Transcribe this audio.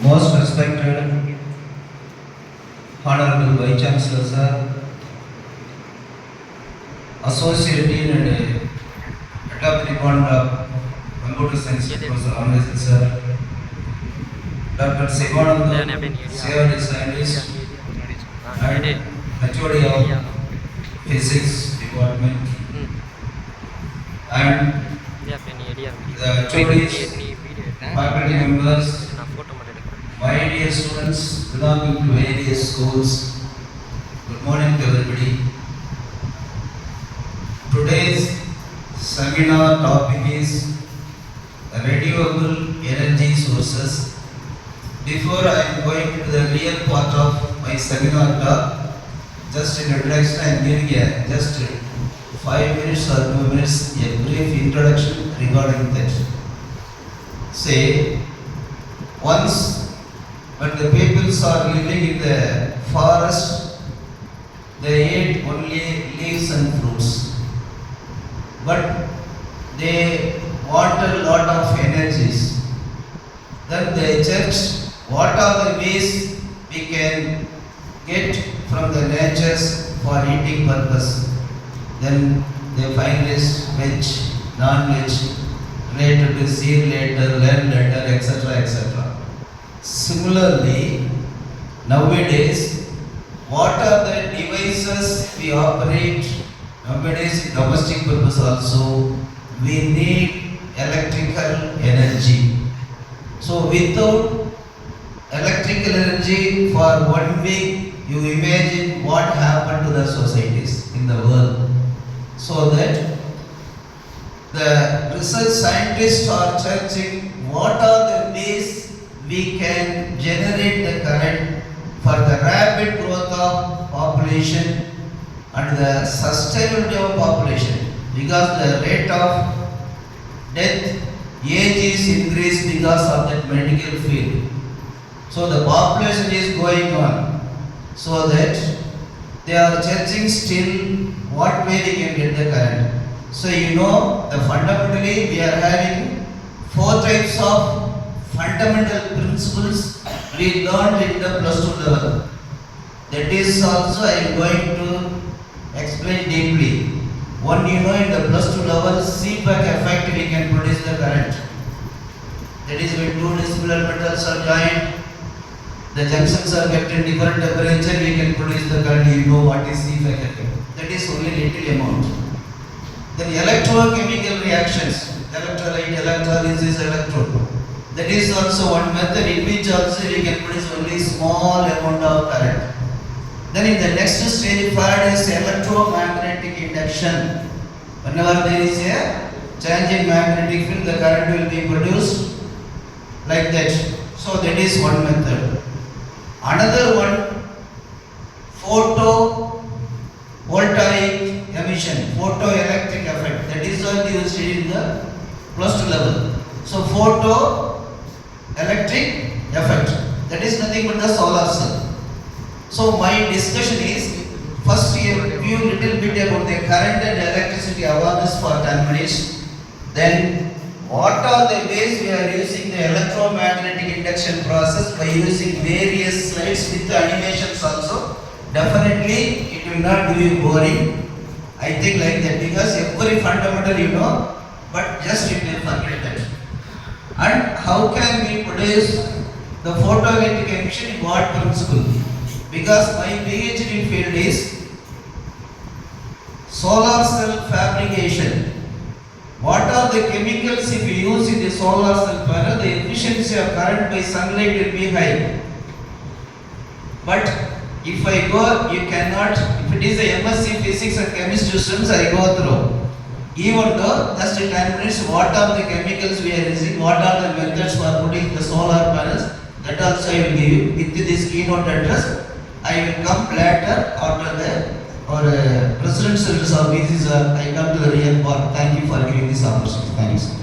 Most respected Honorable Vice Chancellor Sir, Associate Dean and Adult Department of Computer Science Professor Amazing Sir, Dr. Sivananda, Senior Scientist and HOD of Physics Department, and the HODs, faculty members, my dear students belonging to various schools, good morning to everybody. Today's seminar topic is renewable energy sources. Before I am going to the real part of my seminar talk, just in introduction I am giving a just 5 minutes or 2 minutes a brief introduction regarding that. Say, once when the peoples are living in the forest, they ate only leaves and fruits. But they wanted a lot of energies. Then they searched what are the ways we can get from the natures for eating purpose. Then they find this veg, non-veg, related to see later, learn later, etc. etc. Similarly, nowadays, what are the devices we operate? Nowadays, in domestic purpose also, we need electrical energy. So, without electrical energy for 1 week, you imagine what happened to the societies in the world. So that the research scientists are searching what are the ways we can generate the current for the rapid growth of population and the sustainability of population, because the rate of death age is increased because of that medical field. So the population is going on, so that they are searching still what way they can get the current. So you know, the fundamentally we are having 4 types of fundamental principles we learned in the +2 level. That is also I am going to explain deeply. One, you know, in the +2 level, Seebeck effect we can produce the current. That is when 2 dissimilar metals are joined, the junctions are kept in different temperature, we can produce the current. You know what is Seebeck effect. That is only little amount. Then electrochemical reactions, electrolyte, electrolysis, electrode. That is also one method in which also we can produce only small amount of current. Then in the next stage, Faraday's electromagnetic induction. Whenever there is a change in magnetic field, the current will be produced like that. So that is one method. Another one, photovoltaic emission, photoelectric effect. That is what you see in the +2 level. So photoelectric effect. That is nothing but the solar cell. So my discussion is first a few little bit about the current and electricity awareness for 10 minutes. Then what are the ways we are using the electromagnetic induction process by using various slides with the animations also. Definitely it will not do you boring. I think like that, because every fundamental you know, but just you will forget that. And how can we produce the photoelectric emission in what principle? Because my PhD field is solar cell fabrication. What are the chemicals if you use in the solar cell panel? The efficiency of current by sunlight will be high. But if I go, you cannot, if it is a MSc physics and chemistry students, I go through. Even though just in 10 minutes, what are the chemicals we are using, what are the methods for putting the solar panels, that also I will give you with this keynote address. I will come later after the presidential services. I come to the real part. Thank you for giving this opportunity. Thank you, sir.